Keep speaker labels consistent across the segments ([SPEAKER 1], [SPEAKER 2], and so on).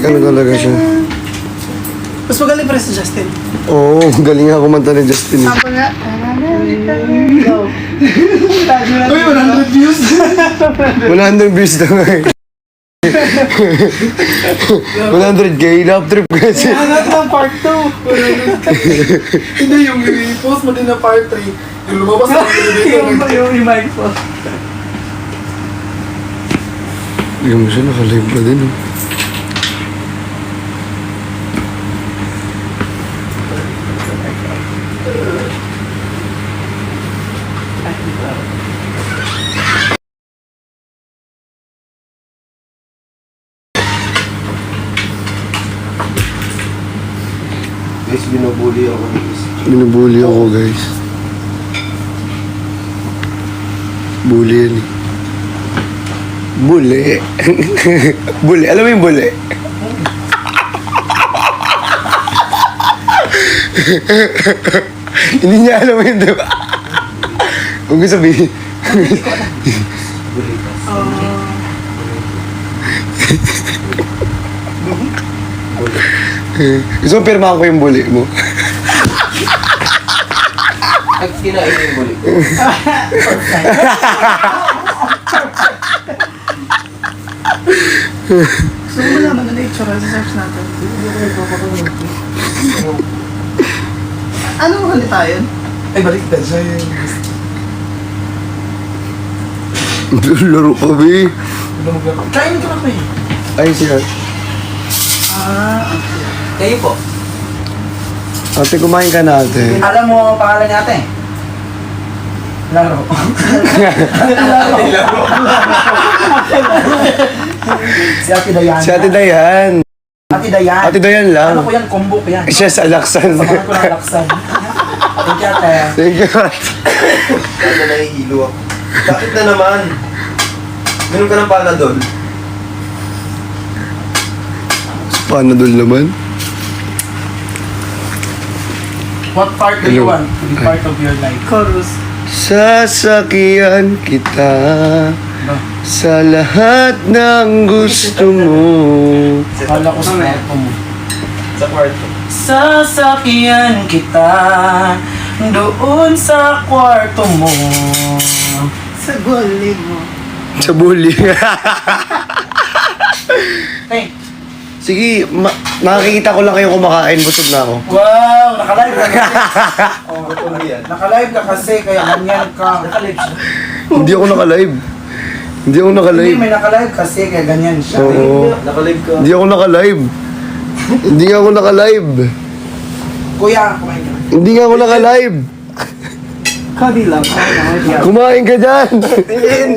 [SPEAKER 1] Ano talaga siya?
[SPEAKER 2] Mas magaling pa rin si Justin.
[SPEAKER 1] Oo, galing nga kumanta ni Justin.
[SPEAKER 2] Sample nga. Go. Uy, 100 views.
[SPEAKER 1] 100 views na nga eh. 100k, love trip kasi.
[SPEAKER 2] Hanap ng part 2.
[SPEAKER 3] Hindi, yung i-post mo din na part 3. Yung lumabas na
[SPEAKER 2] Yung i-mic po.
[SPEAKER 1] Bigyan mo siya, nakalive pa din. Oh.
[SPEAKER 4] Guys, binubuli ako ni Is.
[SPEAKER 1] Binubuli ako, guys. Bully yan eh. Bully. Bully. Alam mo yung bully? Hindi niya alam yun, di ba? Huwag ko sabihin. Gusto mo pirmahan ko yung bully mo?
[SPEAKER 4] At kinain yung buli ko.
[SPEAKER 2] Gusto mo naman na itsura sa search natin. Ano ulit tayo?
[SPEAKER 3] Ay, baliktad siya yun.
[SPEAKER 1] Laro kami.
[SPEAKER 3] Kain ka na kayo.
[SPEAKER 1] Ay, siya.
[SPEAKER 4] Kayo po.
[SPEAKER 1] Ate, kumain ka na, ate.
[SPEAKER 5] Alam mo pangalan ni ate? Laro. Si Ate Dayan.
[SPEAKER 1] Si Ate Dayan.
[SPEAKER 5] Ate Dayan.
[SPEAKER 1] Ate Dayan lang.
[SPEAKER 5] Ano ko yan? Combo ko yan.
[SPEAKER 1] Siya sa Alaksan.
[SPEAKER 5] Samahan ko ng laksan. Thank you, ate.
[SPEAKER 1] Thank you.
[SPEAKER 4] Kaya na nahihilo ako. Bakit na naman? Meron ka ng Panadol?
[SPEAKER 1] Panadol naman.
[SPEAKER 5] What part do you want to be part of your life?
[SPEAKER 2] Chorus.
[SPEAKER 1] Sasakyan kita sa lahat ng gusto mo.
[SPEAKER 5] Kala ko sa kwarto mo.
[SPEAKER 4] Sa kwarto.
[SPEAKER 5] Sasakyan kita doon sa kwarto mo.
[SPEAKER 2] Sa gully mo.
[SPEAKER 1] Sa bully.
[SPEAKER 5] Hey,
[SPEAKER 1] Sige, nakakita ko lang kayo kumakain. Busog na ako.
[SPEAKER 5] wow! Nakalive ka kasi. Oh,
[SPEAKER 4] Ano yan?
[SPEAKER 5] nakalive ka kasi, kaya ganyan ka. Nakalive siya.
[SPEAKER 1] Hindi ako nakalive. Hindi ako
[SPEAKER 5] Hindi,
[SPEAKER 1] nakalive.
[SPEAKER 5] may nakalive kasi, kaya ganyan siya.
[SPEAKER 1] Oo.
[SPEAKER 4] Nakalive ka.
[SPEAKER 1] Hindi ako nakalive. Hindi nga ako nakalive.
[SPEAKER 5] Kuya, kumain ka.
[SPEAKER 1] Hindi nga ako nakalive.
[SPEAKER 2] Kadi lang.
[SPEAKER 1] Kumain ka dyan.
[SPEAKER 4] Tingin!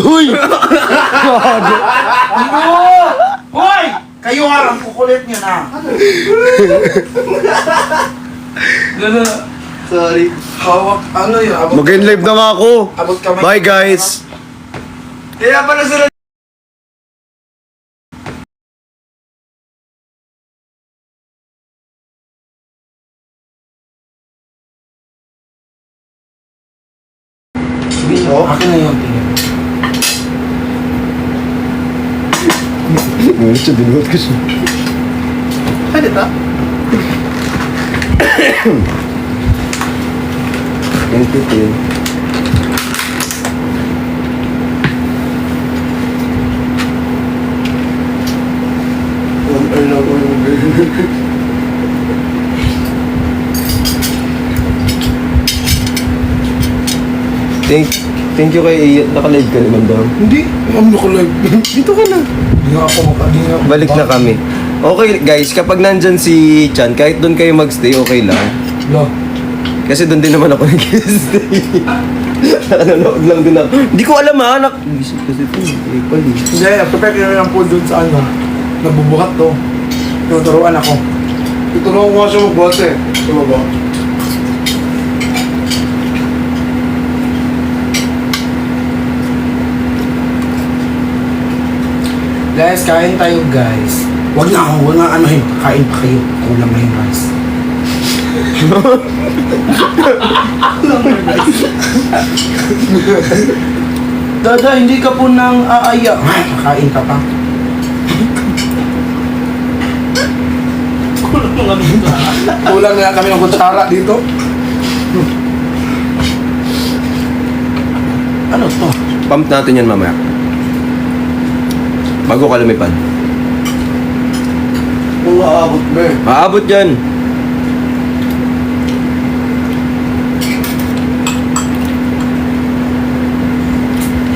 [SPEAKER 1] Uy!
[SPEAKER 5] Hoy! Kayo ha, ang kukulit nyo na.
[SPEAKER 4] Sorry.
[SPEAKER 3] Hawak, ano yun? Abot,
[SPEAKER 1] Mag-live na nga ako.
[SPEAKER 3] abot kamay.
[SPEAKER 1] Bye, guys.
[SPEAKER 4] Kaya pala sila
[SPEAKER 5] Akin na yun, tingin.
[SPEAKER 1] Ano siya, dinuot ko siya.
[SPEAKER 2] Pwede ba?
[SPEAKER 1] Thank you, Tim. Thank you kay Iyat. Naka-live ka naman daw.
[SPEAKER 3] Hindi, ano ko live.
[SPEAKER 1] Dito ka na.
[SPEAKER 3] Hindi nga ako hindi nga ako.
[SPEAKER 1] Balik na kami. Okay guys, kapag nandyan si Chan, kahit doon kayo magstay, okay lang.
[SPEAKER 3] Lo.
[SPEAKER 1] Kasi doon din naman ako nag-stay. Nakanonood lang din ako. Hindi ko alam ha, Isip kasi ito.
[SPEAKER 3] Hindi, prepare ka na ng food dun sa ano. Nabubuhat to. Tinuturuan ako. Tuturuan ko nga siya magbuhat eh. Tumaba. Guys, kain tayo guys. Huwag na anuhin. Kain pa kayo. Kulang na yung rice.
[SPEAKER 5] Dada, hindi ka po nang aaya. Kain ka pa. Kulang nga kami ng kutsara dito. Ano to?
[SPEAKER 1] Pump natin yan mamaya. Bago ka lumipad.
[SPEAKER 3] Kung aabot ba eh.
[SPEAKER 1] Maabot yan.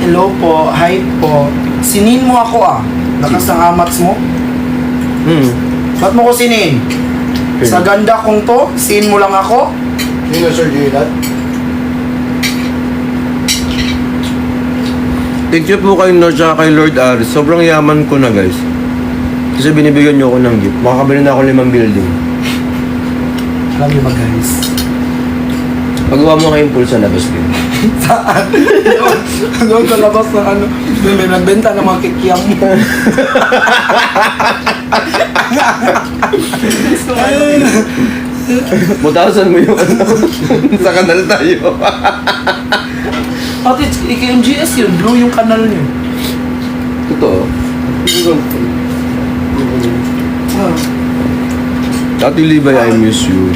[SPEAKER 5] Hello po, hi po. Sinin mo ako ah. Lakas ng amats mo. Ba't mo ko sinin? Sa ganda kong to, sin mo lang ako.
[SPEAKER 3] Sino Sir Gilad?
[SPEAKER 1] Thank you po kay Lord tsaka kay Lord Aris. Sobrang yaman ko na guys. Kasi binibigyan niyo ako ng gift. Makakabili na ako 5 building.
[SPEAKER 5] Alam niyo ba guys?
[SPEAKER 1] Pagawa mo ngayon pool sa labas din.
[SPEAKER 5] Saan? Doon sa labas ng ano, may nagbenta ng mga kikiam.
[SPEAKER 1] Mutasan mo yung ano. Sa kanal tayo.
[SPEAKER 5] Ate, IKMGS yun, blue yung kanal niyo.
[SPEAKER 1] Totoo. Dati Libay, I miss you.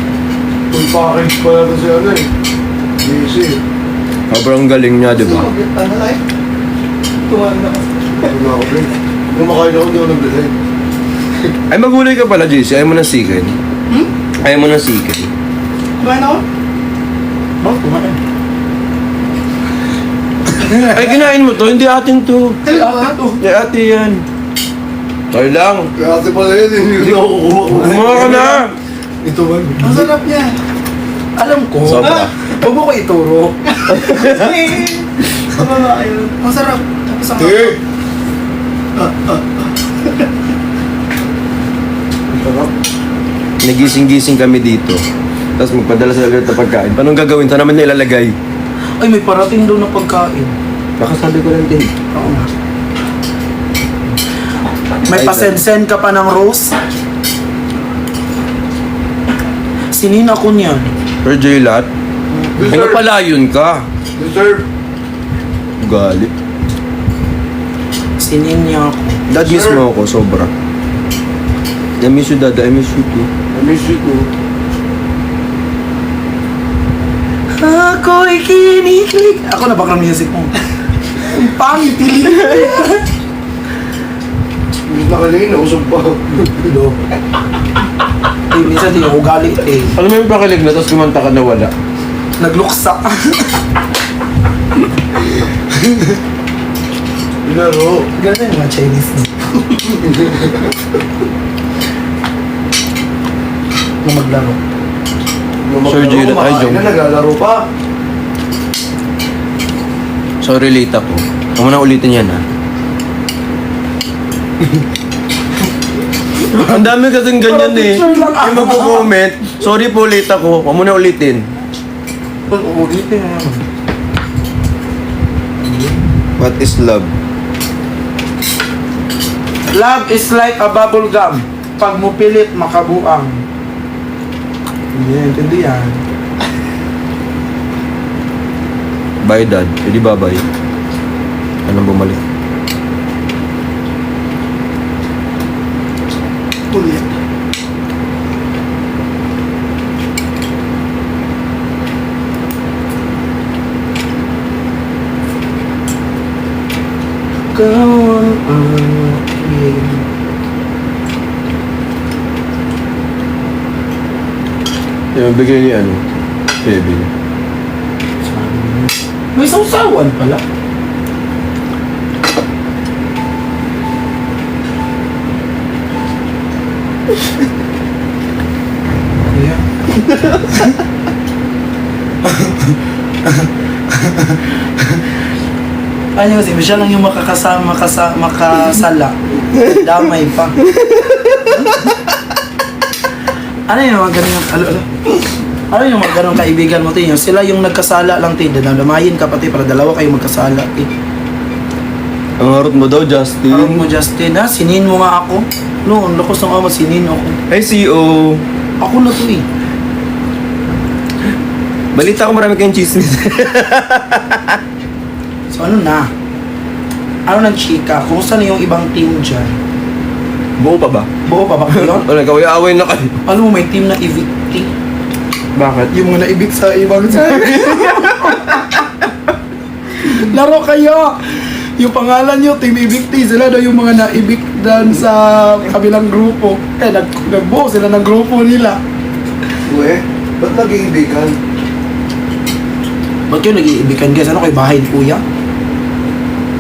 [SPEAKER 3] Full package pala to si ano eh. Easy.
[SPEAKER 1] Sobrang galing niya, di ba?
[SPEAKER 2] Ano tayo? Tuwan na kasi.
[SPEAKER 3] Wala ako din. Kumakain ako, di ako nag-design.
[SPEAKER 1] Ay, magulay ka pala, JC. Ayaw mo ng sikin. Ayaw mo ng sikin.
[SPEAKER 2] Kumain ako?
[SPEAKER 5] Bakit kumain?
[SPEAKER 1] Ay, kinain mo to. Hindi atin to.
[SPEAKER 2] Ay, ba?
[SPEAKER 1] Hindi ate yan. Tayo lang.
[SPEAKER 3] Kaya ate pala yun, hindi ko nakukuha.
[SPEAKER 1] Kumawa ka na.
[SPEAKER 3] Ito ba?
[SPEAKER 2] Ang sarap niya.
[SPEAKER 5] Alam ko.
[SPEAKER 1] Sobra.
[SPEAKER 5] Huwag mo ko ituro.
[SPEAKER 2] Mababa kayo. Ang sarap. Tapos ang
[SPEAKER 3] Hindi! Ang sarap.
[SPEAKER 1] Nagising-gising kami dito. Tapos magpadala sa agad na pagkain. Paano gagawin? Saan naman nilalagay?
[SPEAKER 5] Ay, may parating daw na pagkain.
[SPEAKER 1] Nakasabi ko lang din.
[SPEAKER 5] Oo nga. May
[SPEAKER 1] Ay,
[SPEAKER 5] pasensen ka pa ng rose? Sinin ako niyan.
[SPEAKER 1] Sir J-Lat? Ay, napalayon ka.
[SPEAKER 3] Deserve.
[SPEAKER 1] Galit.
[SPEAKER 5] Sinin niya ako.
[SPEAKER 1] Dad, miss mo ako. Sobra. I miss you, Dad. I miss you too.
[SPEAKER 3] I miss you too.
[SPEAKER 5] Ako'y kinikilig. Ako na background music mo. Ang pangit, tilig.
[SPEAKER 3] Miss na kanina, usog pa.
[SPEAKER 5] Hello. Eh, minsan di ako galit eh.
[SPEAKER 1] Alam mo yung pakilig na, tapos kumanta ka na wala.
[SPEAKER 5] Nagluksa.
[SPEAKER 3] Laro.
[SPEAKER 5] Ganun yung mga Chinese na. Na maglaro.
[SPEAKER 1] Sir Gilad, ay,
[SPEAKER 3] kumakain
[SPEAKER 1] Jong.
[SPEAKER 3] na, naglalaro pa.
[SPEAKER 1] Sorry, late ako. Huwag mo na ulitin yan, ha? Ang dami kasing ganyan eh.
[SPEAKER 5] Picture lang
[SPEAKER 1] Yung
[SPEAKER 5] ako.
[SPEAKER 1] magko-comment, sorry po, late ako. Huwag mo na ulitin.
[SPEAKER 5] Ulitin na naman.
[SPEAKER 1] What is love?
[SPEAKER 5] Love is like a bubble gum. Pag mo pilit, makabuang. Hindi naintindihan.
[SPEAKER 1] Bye, Dad. Hindi bye-bye. Anong bumalik?
[SPEAKER 2] Kulit.
[SPEAKER 5] Kawan ang aking.
[SPEAKER 1] Yung bigay ni ano? Kevin.
[SPEAKER 5] May sausawan pala. Yeah. Ano kasi, siya lang yung makasala. Damay pa. Ano yung mga ganun, ano yung mga ganun kaibigan mo, Tin? Sila yung nagkasala lang, Tin. Damayin ka pati para dalawa kayo magkasala, Tin.
[SPEAKER 1] Ang harot mo daw, Justin.
[SPEAKER 5] Parang mo, Justin, ha? Sinin mo nga ako. No, ang lakas ng ama, sinin ako.
[SPEAKER 1] Hey, CEO.
[SPEAKER 5] Ako na to eh.
[SPEAKER 1] Balita ko marami kayong chismis.
[SPEAKER 5] So ano na? Ano ng chika? Kumusta na yung ibang team dyan?
[SPEAKER 1] Buo pa ba?
[SPEAKER 5] Buo pa ba kayo?
[SPEAKER 1] Wala, kaway-away na kayo.
[SPEAKER 5] Alam mo, may team na evicting.
[SPEAKER 1] Bakit?
[SPEAKER 2] Yung mga naibig sa ibang side. Laro kayo! Yung pangalan nyo, Team Evicti, sila daw yung mga naibigdan sa kabilang grupo. Nagbuo sila ng grupo nila.
[SPEAKER 3] Uwe, ba't nag-iibigan?
[SPEAKER 5] Ba't kayo nag-iibigan guys? Ano kayo, bahay ni Kuya?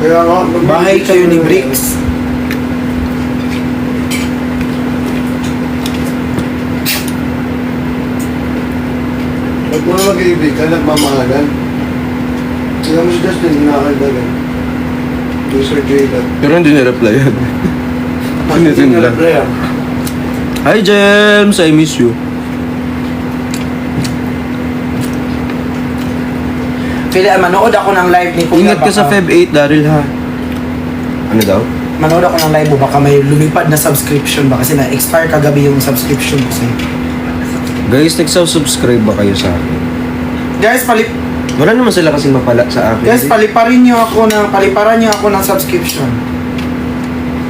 [SPEAKER 3] Kaya nga,
[SPEAKER 5] Bahay kayo ni Bricks?
[SPEAKER 3] Ba't mo na nag-iibigan, nagmamahalan? Kaya mo si Justin, hinakaldagan. Sir Jada.
[SPEAKER 1] Pero hindi na-reply yan. Sinisin lang.
[SPEAKER 3] Rhea.
[SPEAKER 1] Hi, James! I miss you.
[SPEAKER 5] Pili, manood ako ng live ni Kuya.
[SPEAKER 1] Ingat ka sa Feb 8, Daryl, ha? Ano daw?
[SPEAKER 5] Manood ako ng live mo, baka may lumipad na subscription ba? Kasi na-expire kagabi yung subscription ko sa'yo.
[SPEAKER 1] Guys, nagsa-subscribe ba kayo sa akin?
[SPEAKER 5] Guys,
[SPEAKER 1] Wala naman sila kasing mapala sa akin.
[SPEAKER 5] guys, paliparan niyo ako ng subscription.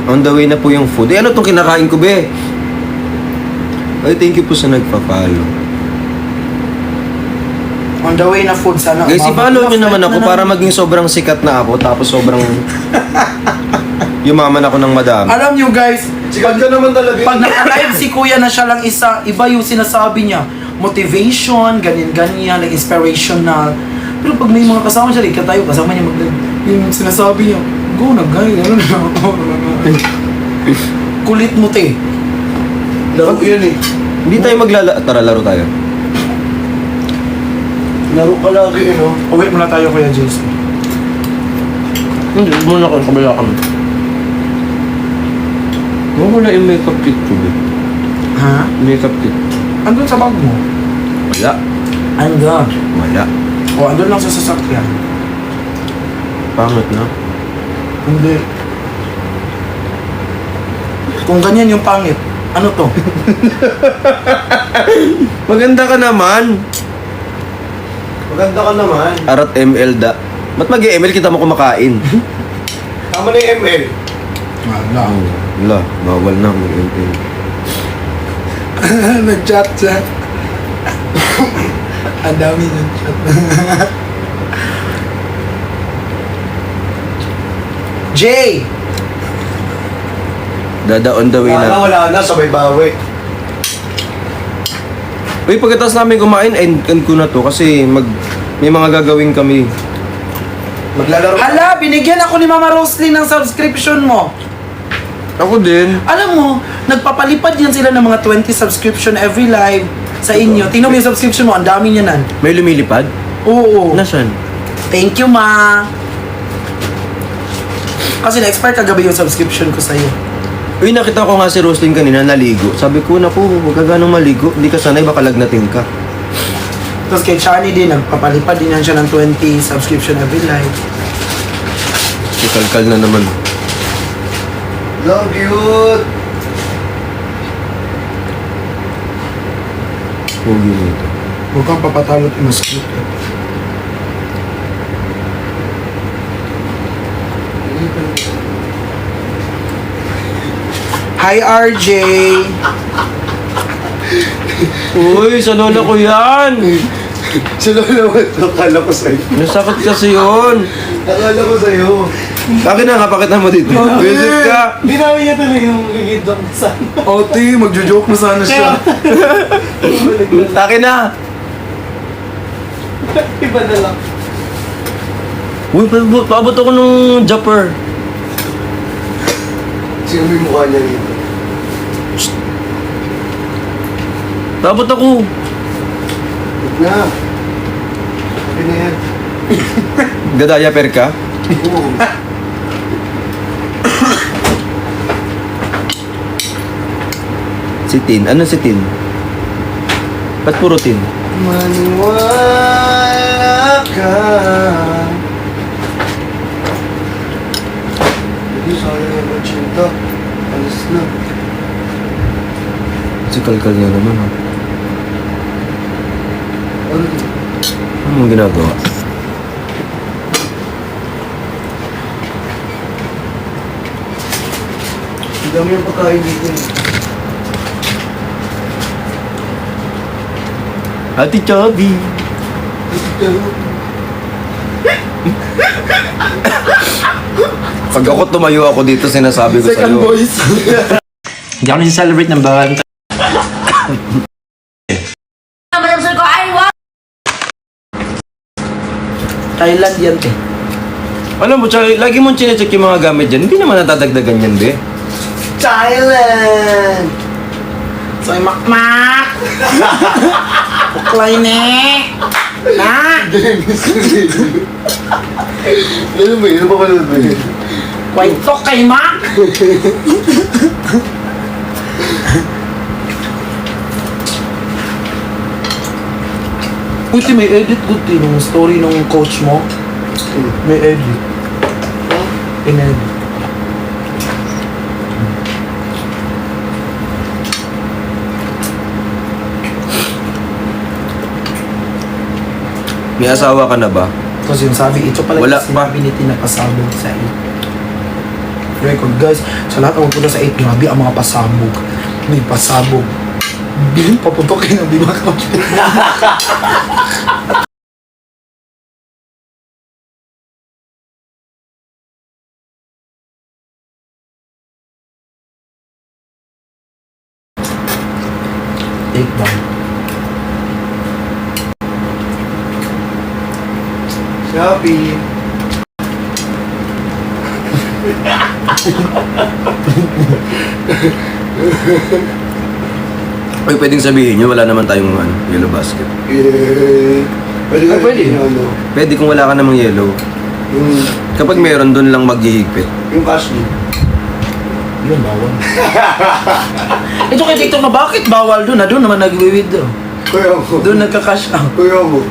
[SPEAKER 1] On the way na po yung food. Eh, ano itong kinakain ko, be? Ay, thank you po sa nagpa-follow.
[SPEAKER 5] On the way na food, sana.
[SPEAKER 1] Guys,
[SPEAKER 5] umabot
[SPEAKER 1] i-follow
[SPEAKER 5] na
[SPEAKER 1] nyo naman
[SPEAKER 5] flight
[SPEAKER 1] ako
[SPEAKER 5] na
[SPEAKER 1] para maging sobrang sikat na ako tapos sobrang yumaman ako ng madami.
[SPEAKER 5] Alam niyo guys,
[SPEAKER 3] Sikat ka naman talaga.
[SPEAKER 5] pag naka-live si Kuya na siya lang isa, iba yung sinasabi niya. Motivation, ganyan-ganyan, like inspirational. Pero pag may mga kasama siya, like tayo, kasama niya yung sinasabi niya, go na guys, ano na ako. Kulit mo te.
[SPEAKER 3] Laro yun eh.
[SPEAKER 1] Hindi tayo Tara, laro tayo.
[SPEAKER 3] Laro ka lagi eh, no?
[SPEAKER 5] Uwi muna tayo Kuya Jason.
[SPEAKER 1] Hindi, muna ko, kabila kami. Wala yung makeup kit ko, be.
[SPEAKER 5] Ha?
[SPEAKER 1] Makeup kit.
[SPEAKER 5] Andun sa bag mo?
[SPEAKER 1] Wala.
[SPEAKER 5] Andun.
[SPEAKER 1] Wala.
[SPEAKER 5] O, andun lang sa sasakyan.
[SPEAKER 1] Pangit na.
[SPEAKER 5] Hindi. Kung ganyan yung pangit, ano to?
[SPEAKER 1] Maganda ka naman.
[SPEAKER 3] Maganda ka naman.
[SPEAKER 1] Arat ML da. Ba't mag-ML kita mo kumakain?
[SPEAKER 3] Tama na yung ML.
[SPEAKER 5] Wala.
[SPEAKER 1] Wala, bawal na mag-ML.
[SPEAKER 2] Nag-chat siya. Ang dami nag-chat.
[SPEAKER 5] Jay!
[SPEAKER 1] Dada on the way na.
[SPEAKER 3] Wala na, sabay bawi.
[SPEAKER 1] Uy, pagkatapos namin kumain, end ko na to kasi may mga gagawin kami.
[SPEAKER 3] Maglalaro.
[SPEAKER 5] Hala, binigyan ako ni Mama Roslyn ng subscription mo.
[SPEAKER 1] Ako din.
[SPEAKER 5] Alam mo, nagpapalipad yan sila ng mga 20 subscription every live sa inyo. Tingnan mo yung subscription mo, ang dami niya nan.
[SPEAKER 1] May lumilipad?
[SPEAKER 5] Oo.
[SPEAKER 1] Nasaan?
[SPEAKER 5] Thank you, Ma. Kasi na-expire kagabi yung subscription ko sa'yo.
[SPEAKER 1] Uy, nakita ko nga si Roslyn kanina naligo. Sabi ko, naku, huwag ka ganong maligo. Hindi ka sanay, baka lagnatin ka.
[SPEAKER 5] Tapos kay Chani din, nagpapalipad din yan siya ng 20 subscription every live.
[SPEAKER 1] Si Kalkal na naman.
[SPEAKER 3] Love you.
[SPEAKER 1] Huwag yun ito.
[SPEAKER 5] Huwag kang papatalot yung mosquito. Hi, RJ!
[SPEAKER 1] Uy, sa lola ko yan!
[SPEAKER 3] Sino naman? Akala ko sa'yo.
[SPEAKER 1] Nasakot kasi yun.
[SPEAKER 3] Akala ko sa'yo.
[SPEAKER 1] Akin na nga, pakita mo dito. Visit ka.
[SPEAKER 2] Binawi niya talaga yung gigidong sa...
[SPEAKER 5] Oti, magjo-joke mo sana siya.
[SPEAKER 1] Akin na.
[SPEAKER 2] Iba na lang.
[SPEAKER 1] Uy, paabot ako nung Japper.
[SPEAKER 3] Sino may mukha niya dito?
[SPEAKER 1] Paabot ako.
[SPEAKER 3] Huwag na. Okay na yan.
[SPEAKER 1] Gadaya per ka?
[SPEAKER 3] Oo.
[SPEAKER 1] Si Tin. Ano si Tin? Ba't puro Tin?
[SPEAKER 3] Maniwala ka. Hindi sayang yung magsinta. Alis na.
[SPEAKER 1] Si Kalkal na naman, ha?
[SPEAKER 3] Ano?
[SPEAKER 1] Ano mong ginagawa?
[SPEAKER 3] Ang dami yung pagkain dito.
[SPEAKER 1] Ate Chubby. Pag ako tumayo ako dito, sinasabi ko
[SPEAKER 2] Second
[SPEAKER 1] sa'yo.
[SPEAKER 2] voice.
[SPEAKER 1] Hindi ako nag-celebrate ng bawal.
[SPEAKER 5] Thailand yan, te.
[SPEAKER 1] Alam mo, Charlie, lagi mong chinecheck yung mga gamit dyan. Hindi naman natadagdagan yan, be.
[SPEAKER 5] Thailand! Soy makmak! Puklay ne! Na!
[SPEAKER 3] Ano ba yun? Ano ba pala ba yun?
[SPEAKER 5] Kwento kay mak! Puti, may edit good din yung story ng coach mo. May edit. In-edit.
[SPEAKER 1] May asawa ka na ba?
[SPEAKER 5] Kasi yung sabi, ito pala
[SPEAKER 1] Wala
[SPEAKER 5] yung
[SPEAKER 1] pa.
[SPEAKER 5] sinabi ni Tina pasabog sa 8. Record guys, sa lahat ng punta sa 8, grabe ang mga pasabog. May pasabog. Bilin paputokin ang di ba Take down.
[SPEAKER 3] Shopee.
[SPEAKER 1] Ay, pwedeng sabihin nyo, wala naman tayong yellow basket.
[SPEAKER 3] Yeah. Pwede
[SPEAKER 5] Ah,
[SPEAKER 3] ka
[SPEAKER 5] pwede.
[SPEAKER 3] ano,
[SPEAKER 1] Pwede kung wala ka namang yellow.
[SPEAKER 3] yung,
[SPEAKER 1] Kapag meron, doon lang maghihigpit.
[SPEAKER 3] yung cash mo.
[SPEAKER 5] Yun, bawal. Ito kay TikTok na bakit bawal doon? Doon naman nag-withdraw.
[SPEAKER 3] Kuya mo.
[SPEAKER 5] Doon nagka-cash out.
[SPEAKER 3] Kuya mo.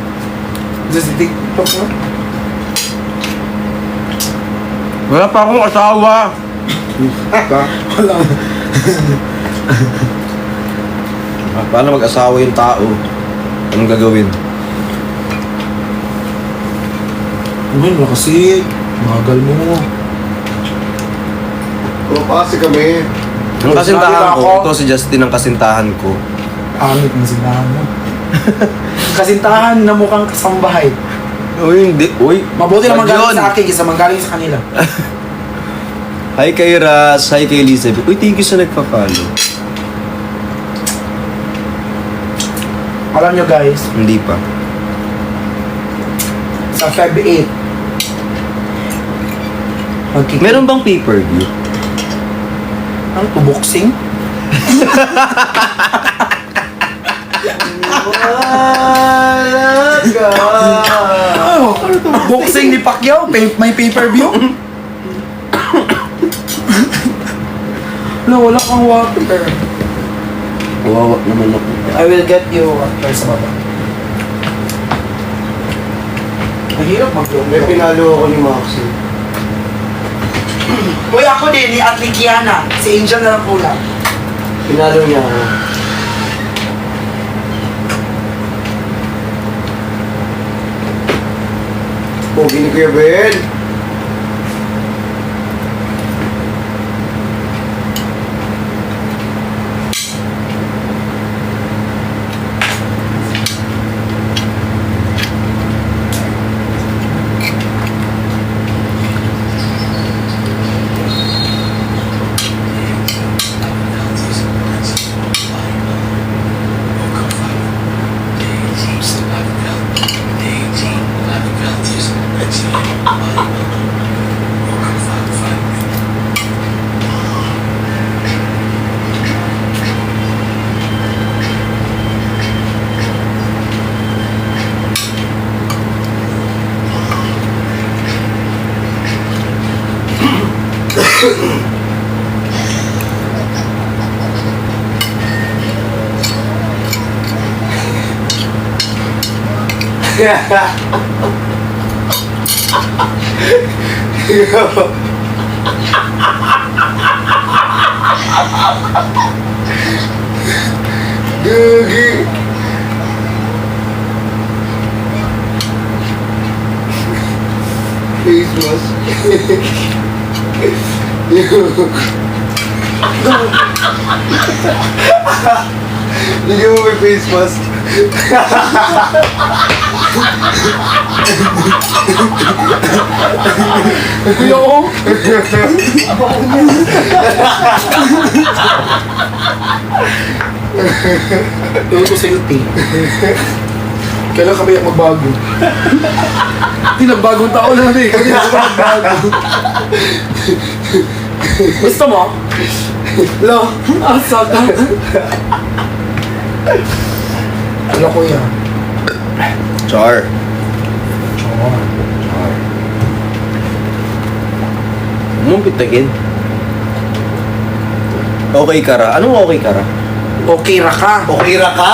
[SPEAKER 5] Sa TikTok na.
[SPEAKER 1] Wala pa akong asawa.
[SPEAKER 5] Wala.
[SPEAKER 1] Paano mag-asawa yung tao? Anong gagawin?
[SPEAKER 5] Uy, wala kasi. Magal mo.
[SPEAKER 3] Kung pa kasi kami.
[SPEAKER 1] Ang
[SPEAKER 5] Sabi
[SPEAKER 1] kasintahan
[SPEAKER 5] ba
[SPEAKER 1] ko,
[SPEAKER 5] ako?
[SPEAKER 1] ito si Justin ang kasintahan ko.
[SPEAKER 5] Amit na sintahan mo. Kasintahan na mukhang kasambahay.
[SPEAKER 1] Uy, hindi. Uy,
[SPEAKER 5] Mabuti na
[SPEAKER 1] wag
[SPEAKER 5] manggaling
[SPEAKER 1] yun.
[SPEAKER 5] sa akin kaysa manggaling sa kanila.
[SPEAKER 1] Hi kay Ras, hi kay Elizabeth. Uy, thank you sa nagpa-follow.
[SPEAKER 5] Alam nyo guys,
[SPEAKER 1] Hindi pa.
[SPEAKER 5] sa Feb 8,
[SPEAKER 1] Meron bang pay-per-view?
[SPEAKER 5] Ano to, boxing? Oh, ano to? Boxing ni Pacquiao? May pay-per-view? No, wala kang water.
[SPEAKER 1] Kawawa naman ako.
[SPEAKER 5] I will get you water sa baba. Mahirap
[SPEAKER 3] May
[SPEAKER 5] mag-jump.
[SPEAKER 3] pinalo ako ni Maxi.
[SPEAKER 5] Uy, ako din, ni Ate Kiana. Si Angel na lang pula.
[SPEAKER 3] Pinalo niya ako. Pogi ni Kuya Ben. Gagi. Face mask.
[SPEAKER 4] Lagyan mo may face mask.
[SPEAKER 2] Kuya oh.
[SPEAKER 5] Yung ko silti.
[SPEAKER 2] Kailan kami magbago? Hindi nagbagong taon na rin. Hindi na magbago. Gusto mo?
[SPEAKER 5] Lo,
[SPEAKER 2] Asa ka?
[SPEAKER 5] ano kuya?
[SPEAKER 1] Char. Anong pitagin? Okay ka ra? Anong okay ka ra?
[SPEAKER 5] Okay ra ka.
[SPEAKER 4] Okay ra ka.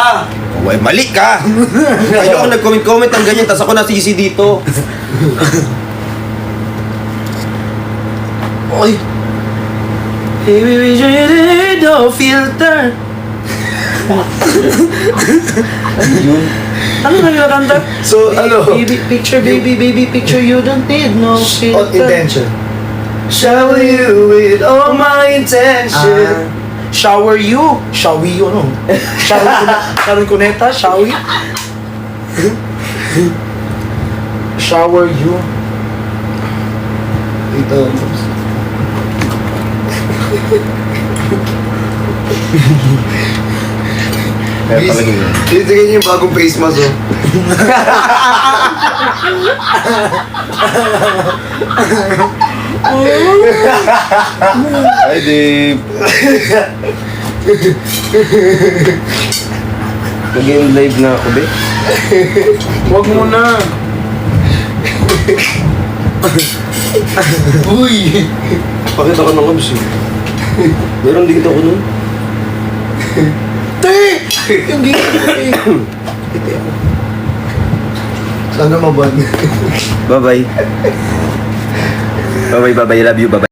[SPEAKER 1] Uy, mali ka! Kaya ako nag-comment-comment ng ganyan, tas ako nasisi dito.
[SPEAKER 5] Oy. Baby, we really no filter. Ano na yung kanta?
[SPEAKER 4] So, ano?
[SPEAKER 5] Baby picture, baby picture, you don't need no
[SPEAKER 3] On
[SPEAKER 5] filter.
[SPEAKER 3] intention.
[SPEAKER 4] Shower you with all my intention.
[SPEAKER 5] Shower you. Showy you, ano? Sharon Cuneta, showy. Shower you.
[SPEAKER 4] Ito.
[SPEAKER 1] Kaya talaga yun.
[SPEAKER 4] Titignan niyo yung bagong face mask, oh.
[SPEAKER 1] Hi, Dave. Nag-game live na ako, be.
[SPEAKER 5] Huwag mo na.
[SPEAKER 4] Uy!
[SPEAKER 1] Pakita ka ng abs, eh. Meron dito ako nun.
[SPEAKER 5] Te! Yung gigit
[SPEAKER 4] Sana maban.
[SPEAKER 1] Bye-bye. Bye-bye, bye-bye. Love you, bye-bye.